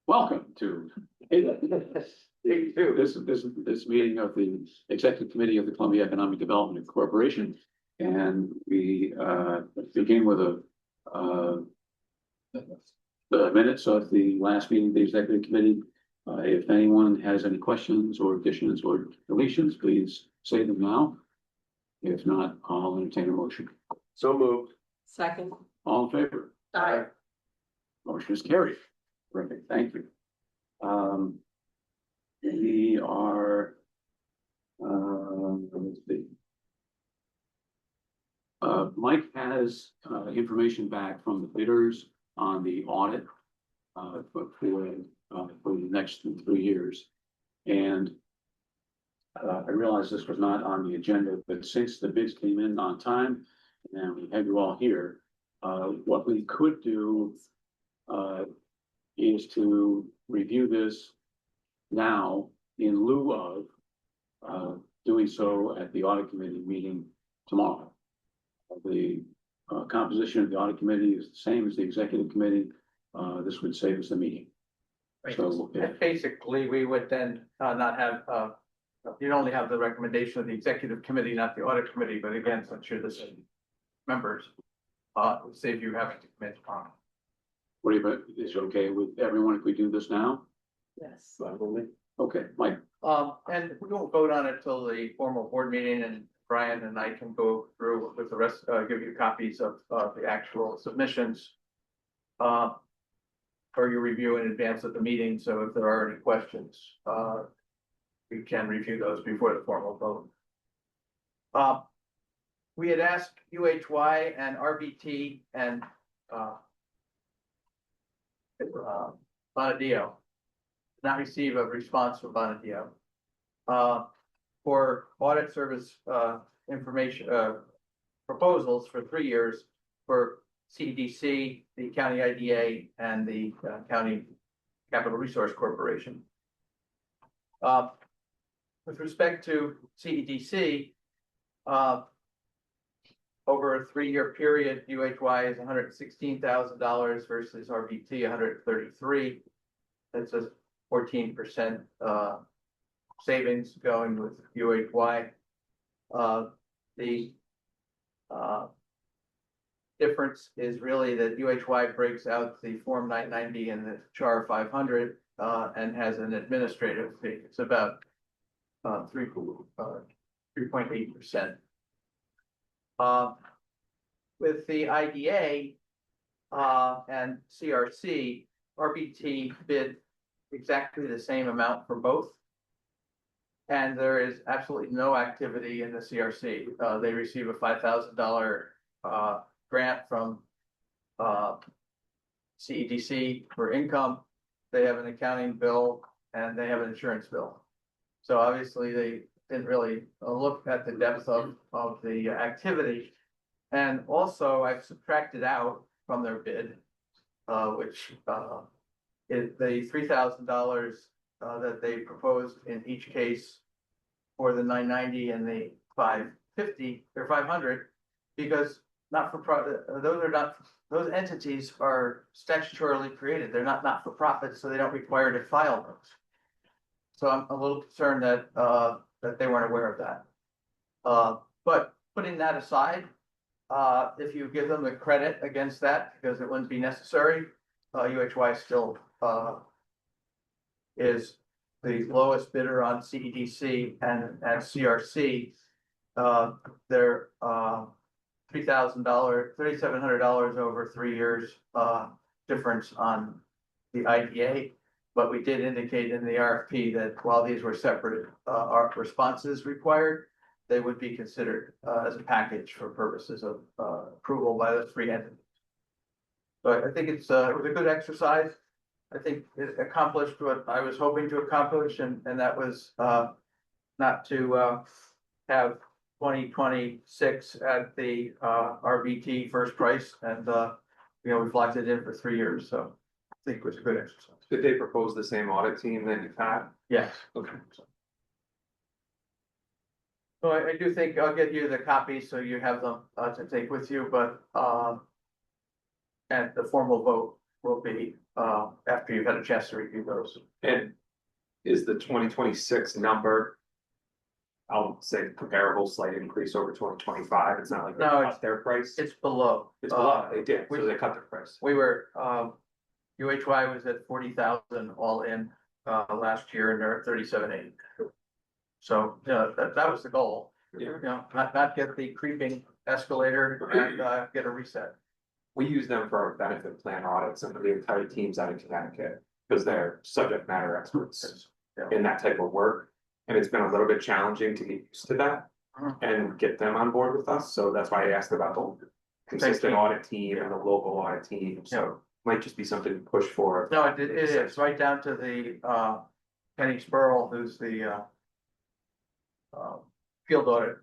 Welcome to this meeting of the Executive Committee of the Columbia Economic Development Corporation, and we begin with the minutes of the last meeting of the Executive Committee. If anyone has any questions or additions or deletions, please say them now. If not, I'll entertain a motion. So moved. Second. All in favor? Aye. Motion is carried. Perfect, thank you. We are, let's see. Mike has information back from the bidders on the audit for the next 3 years. And I realize this was not on the agenda, but since the bids came in on time and we have you all here, what we could do is to review this now in lieu of doing so at the audit committee meeting tomorrow. The composition of the audit committee is the same as the executive committee. This would save us the meeting. Right. So basically, we would then not have, you'd only have the recommendation of the executive committee, not the audit committee, but again, since you're the same members, it would save you having to commit on. what do you, is it okay with everyone if we do this now? Yes. Okay, Mike. And we won't vote on it till the formal board meeting, and Brian and I can go through with the rest, give you copies of the actual submissions for your review in advance of the meeting. So if there are any questions, we can review those before the formal vote. We had asked UHY and RBT and Bonadeo, not receive a response from Bonadeo for audit service information proposals for 3 years for CEDC, the County IDA, and the County Capital Resource Corporation. With respect to CEDC, over a 3-year period, UHY is $116,000 versus RBT $133,000. That's a 14% savings going with UHY. The difference is really that UHY breaks out the Form 990 and the CHAR 500 and has an administrative fee. It's about 3.8%. With the IDA and CRC, RBT bid exactly the same amount for both. And there is absolutely no activity in the CRC. They receive a $5,000 grant from CEDC for income. They have an accounting bill and they have an insurance bill. So obviously they didn't really look at the depth of the activity. And also I've subtracted out from their bid, which is the $3,000 that they proposed in each case for the 990 and the 550 or 500, because those entities are statutorily created. They're not for profit, so they don't require to file those. So I'm a little concerned that that they weren't aware of that. But putting that aside, if you give them the credit against that, because it wouldn't be necessary, UHY still is the lowest bidder on CEDC and CRC. They're $3,700 over 3 years difference on the IDA. But we did indicate in the RFP that while these were separate responses required, they would be considered as a package for purposes of approval by the 3 entities. But I think it was a good exercise. I think it accomplished what I was hoping to accomplish, and that was not to have 2026 at the RBT first price, and we've locked it in for 3 years. So I think it was a good exercise. Did they propose the same audit team that you've had? Yes. Okay. So I do think I'll get you the copies so you have them to take with you, but and the formal vote will be, after you've had a chance to review those. And is the 2026 number? I'll say comparable, slight increase over 2025. It's not like they No, cut it's- their price. It's below. It's a lot. They did, so they cut their price. We were, UHY was at 40,000 all in, last year, and they're at 37,800. So, that was the goal, Yeah. not get the creeping escalator and, get a reset. We use them for our benefit plan audits and the entire teams out of Connecticut because they're subject matter experts Yeah. in that type of work. And it's been a little bit challenging to get used to that Mhm. and get them on board with us. So that's why I asked about the consistent team. audit team and the local audit team. So might just be something to push for. No, it is, right down to the, Kenny Spurl, who's the, field audit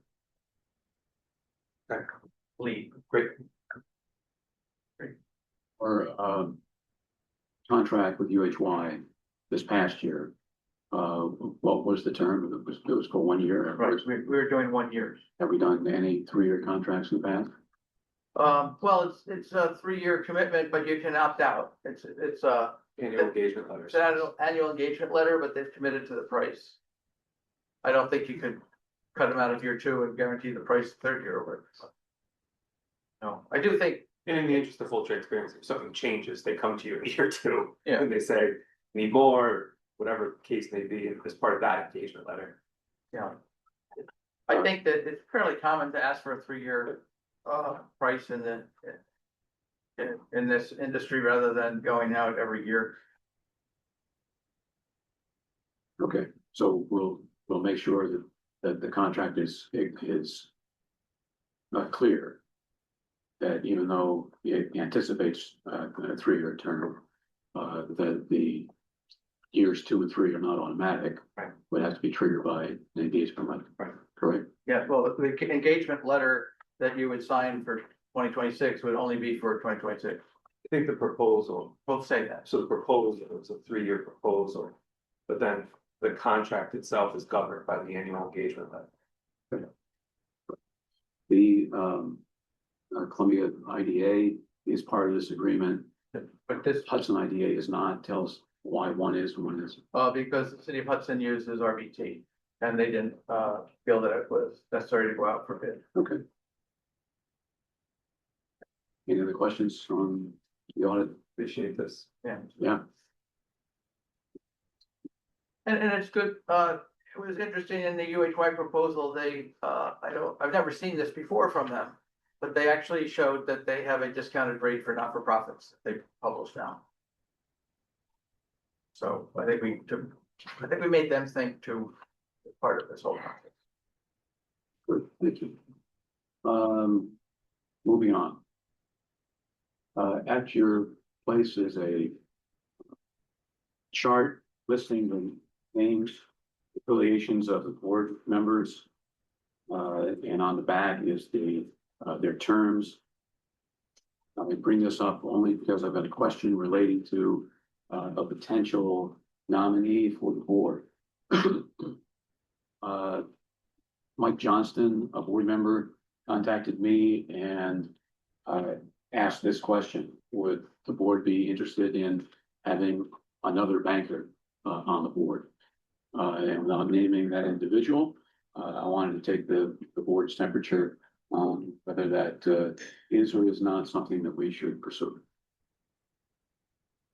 Okay, lead. great. Our contract with UHY this past year, what was the term? It was for 1 year. Right, we were doing 1 year. Have we done any 3-year contracts in the past? Well, it's a 3-year commitment, but you can opt out. It's Annual engagement letters. an annual engagement letter, but they've committed to the price. I don't think you could cut them out of year 2 and guarantee the price 3rd year over. No, I do think, And in the interest of full transparency, if something changes, they come to you in year 2. Yeah. And they say, need more, whatever the case may be, as part of that engagement letter. I think that it's fairly common to ask for a 3-year price in this industry rather than going out every year. Okay, so we'll make sure that the contract is clear. That even though it anticipates a 3-year term, that the years 2 and 3 are not automatic. Right. Would have to be triggered by an engagement letter. Right. Correct? Yeah, well, the engagement letter that you would sign for 2026 would only be for 2026. I think the proposal, We'll say that. so the proposal is a 3-year proposal, but then the contract itself is governed by the annual engagement letter. The Columbia IDA is part of this agreement. But this, Hudson IDA is not. Tell us why one is and one isn't. because the city of Hudson uses RBT and they didn't, feel that it was necessary to go out for bid. Okay. Any other questions on the audit? Appreciate this. Yeah, And it's good, it was interesting in the UHY proposal, they, I've never seen this before from them. But they actually showed that they have a discounted rate for not-for-profits that they publish now. So I think we made them think too, as part of this whole process. good, thank you. Moving on. At your place is a chart listing the names, affiliations of the board members. And on the back is their terms. I bring this up only because I've got a question relating to a potential nominee for the board. Mike Johnston, a board member, contacted me and asked this question: would the board be interested in having another banker on the board? And without naming that individual, I wanted to take the board's temperature on whether that is or is not something that we should pursue.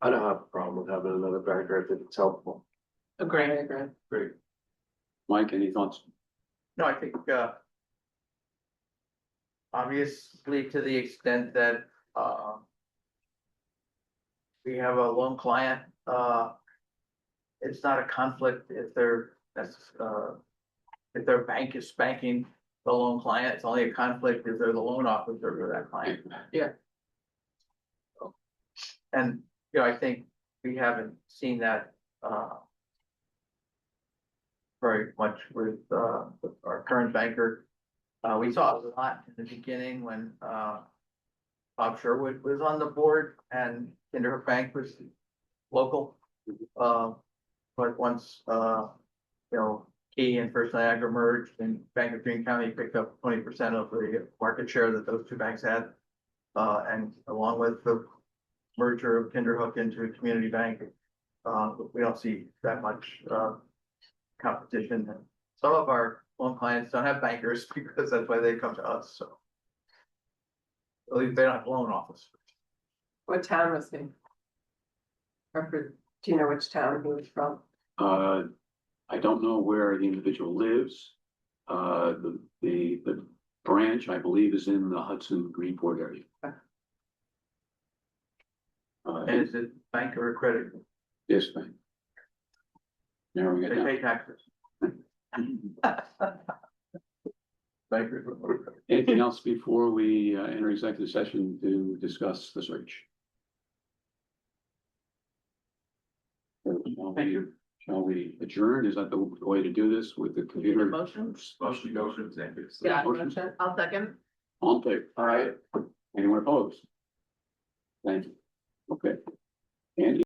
I don't have a problem with having another banker if it's helpful. Agree. Great. Mike, any thoughts? No, I think, obviously to the extent that, we have a loan client, it's not a conflict if if their bank is spanking the loan client, it's only a conflict if they're the loan officer for that client. And, I think we haven't seen that, very much with our current banker. We saw it a lot in the beginning when, Bob Sherwood was on the board and Kinderhook Bank was local. But once, Key and First Niagara merged and Bank of Greene County picked up 20% of the market share that those two banks had. And along with the merger of Kinderhook into a community bank. We don't see that much, competition. And some of our loan clients don't have bankers because that's why they come to us, so. At least they don't have loan officers. What town was he? Do you know which town he was from? I don't know where the individual lives. The branch, I believe, is in the Hudson Greenport area. And is it bank or credit? Yes, ma'am. Narrowing They it down. pay taxes. Bankers. Anything else before we enter executive session to discuss the search? Shall we adjourn? Is that the way to do this with the computer? Motion? Motion to go to executive. Yeah, Motion. motion. I'll second. On tape. All right. Anyone opposed? Thank you.